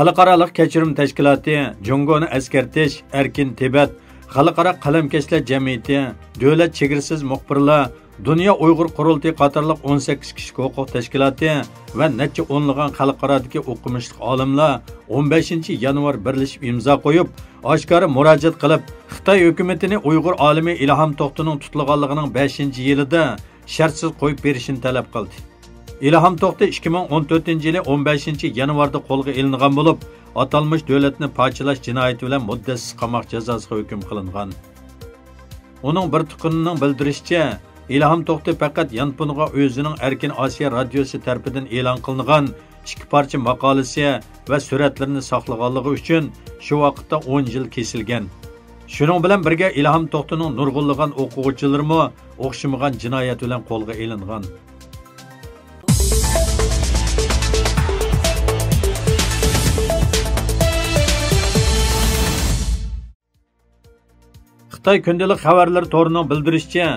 Xalqarалық Kechirim Tashkiloti, Jungoni eskartish, Erkin Tibet, Xalqaro qalamkashlar jamiyati, Davlat chegarasiz muxbirlar, Dünya Uyghur Qurultiyi qatorliq 18 kishilik huquq tashkiloti va necha o'nlagan xalqarodagi o'qimishli olimlar 15 yanvar birlashib imzo qo'yib, oshkora murojaat qilib, Xitoy hukumatini Uyg'ur olimi Ilhom To'xtining tutilganligining 5-yilida shartsiz qo'yib berishini talab qildi. Ilhom To'xti 2014-yili 15-yanvarda qo'lga ilingan bo'lib, atalmış davlatni parchalash jinoyati bilan muddatsiz qamoq jazosiga hukm qilingan. Uning bir tuqunining bildirishicha, İlhom To'xti faqat Yanpuniga o'zining Erkin Osiyo radiosi tarafidan e'lon qilingan 2 parcha maqolasi va suratlarini saqlaganligi uchun shu vaqtda 10 yil kesilgan. Shuning bilan birga Ilhom To'xtining nurg'unlagan o'quvchilarimi o'xshamagan jinoyat bilan qo'lga ilingan. Xitoy kundalik xabarlar to'rining bildirishicha,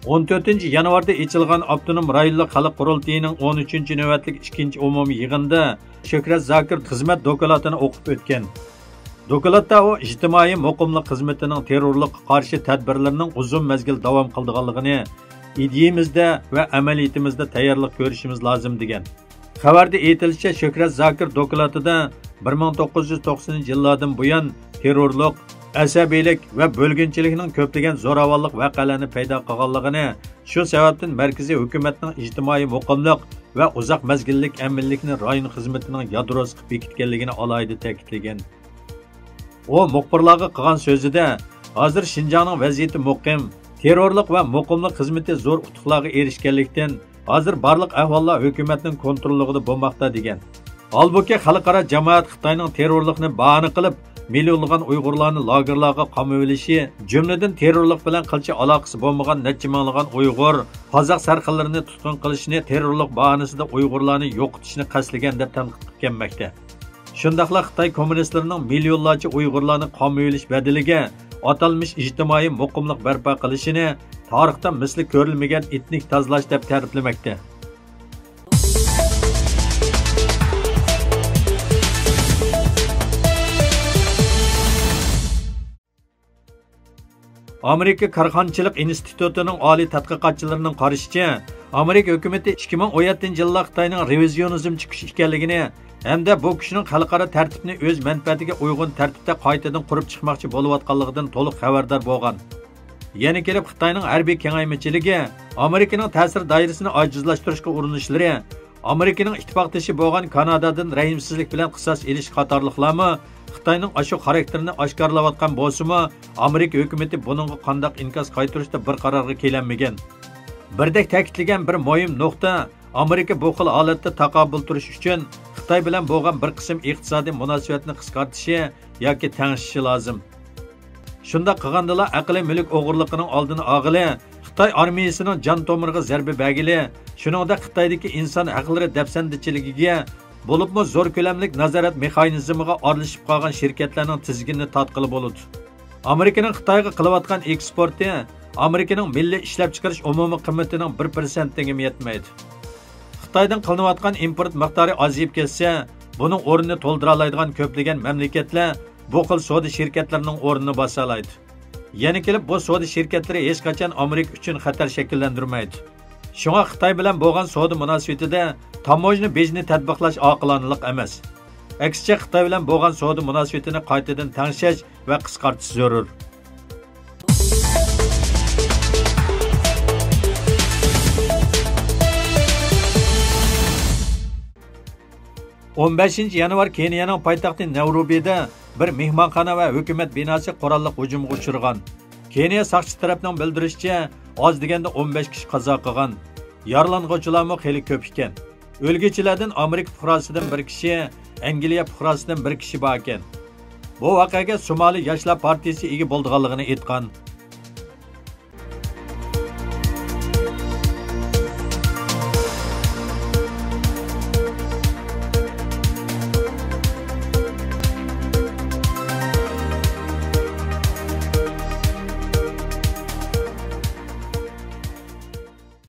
14 yanvarda ochilgan Avtonom rayonlik xalq qurultiyining 13 navbatlik 2 umumiy yig'inida Shuhrat Zokir xizmat dokumentini o'qib o'tgan. Dokumentda u ijtimoiy muqimlik xizmatining terrorlikqa qarshi tadbirlarining uzun mezgil davom qilganligini, ideyamizda va amaliyatimizda tayyorlik ko'rishimiz lozim degan. Xabarda aytilishicha, Shuhrat Zokir dokumentida 1990-yillardan buyon terrorlik, asabiylik va bo'lginchilikning ko'plagan zo'ravonlik voqealarini paydo qilganligini, shu sababdan markaziy hukumatning ijtimoiy muqimlik va uzoq mezgillik amillikni rayon xizmatining yadrosi qilib bekitganligini alohida ta'kidlagan. U muxbirlarga qilgan so'zida, hozir Shinjongning vaziyati muqim, terrorlik va muqimlik xizmati zo'r utuqlarga erishganlikdan hozir barliq ahvollar hukumatning kontrolligida bo'lmoqda degan. Halbuki xalqaro jamoat Xitoyning terrorlikni bahona qilib milyonlagan Uyg'urlarni lagerlarga qamab olishi, jumladan terrorlik bilan qilcha aloqasi bo'lmagan necha minglagan Uyg'ur, qozoq sarxillarni tutqun qilishni, terrorlik bahonasida Uyg'urlarni yo'qotishni qasdlagan deb tanqid qilmoqda. Shundaqla Xitoy kommunistlarining milyonlarcha Uyg'urlarni qamab olish badaliga atalmış ijtimoiy muqimlik barpo qilishini tarixda misli ko'rilmagan etnik tozalash deb ta'riflamoqda. Amerika Korxonchilik institutining oliy tadqiqotchilarining qarashicha, Amerika hukumati 2017-yilda Xitoyning revizionizm chiqish ekanligini hamda bu kishining xalqaro tartibni o'z manfaatiga uyg'un tartibda qaytadan qurib chiqmoqchi bo'layotganligidan to'liq xabardor bo'lgan. Yana kelib Xitoyning harbiy kengaymichiligi, Amerikaning ta'sir doirasini ojizlashtirishga urinishlari, Amerikaning ittifoqdoshi bo'lgan Kanadadan rahimsizlik bilan qisos elish qatorliqlarmi Xitoyning ashu xarakterini oshkorlayotgan bo'lsa-mu, Amerika hukumati buningga qanday inkas qaytarishda bir qarorga kelinmagan. Birdek ta'kidlagan bir muhim nuqta, Amerika bu xil holatda taqobil turish uchun Xitoy bilan bo'lgan bir qism iqtisodiy munosabatni qisqartishi yoki tangishishi lozim. Shunda qilgandala aqliy mulk o'g'irligining oldini olg'ili, Xitoy armiyasining jon tomiriga zarba bergili, shuningdek Xitoydagi inson haqlari dafsandichiligiga bo'libmi zo'r ko'lamlik nazorat mexanizmiga aralashib qolgan shirkatlarning tizginini tatqili bo'ladi. Amerikaning Xitoyga qilayotgan eksporti Amerikaning milliy ishlab chiqarish umumiy qiymatining 1%-ga yetmaydi. Xitoydan qilinayotgan import miqdori ozayib ketsa, buning o'rnini to'ldira oladigan ko'plagan mamlakatlar bu xil savdo shirkatlarining o'rnini bosa oladi. Yana kelib bu savdo shirkatlari hech qachon Amerika uchun xatar shakllantirmaydi. Shunga Xitoy bilan bo'lgan savdo munosabatida tamojni bejni tatbiqlash oqilonalik emas. Aksicha Xitoy bilan bo'lgan savdo munosabatini qaytadan tangshash va qisqartish zarur. On 15 yanvar Keniyaning poytaxti Nayrobida bir mehmonxona va hukumat binosi qurolli hujumga uchragan. Keniya saqchi tarafning bildirishicha, oz deganda 15 kishi qazo qilgan. Yaralanuvchilarmi xeli ko'p ekan. O'lguchilardan Amerika fuqarosidan bir kishi, Angliya fuqarosidan bir kishi bor ekan. Bu voqeaga Somali Yoshlar partiyasi ega bo'lganligini aytgan.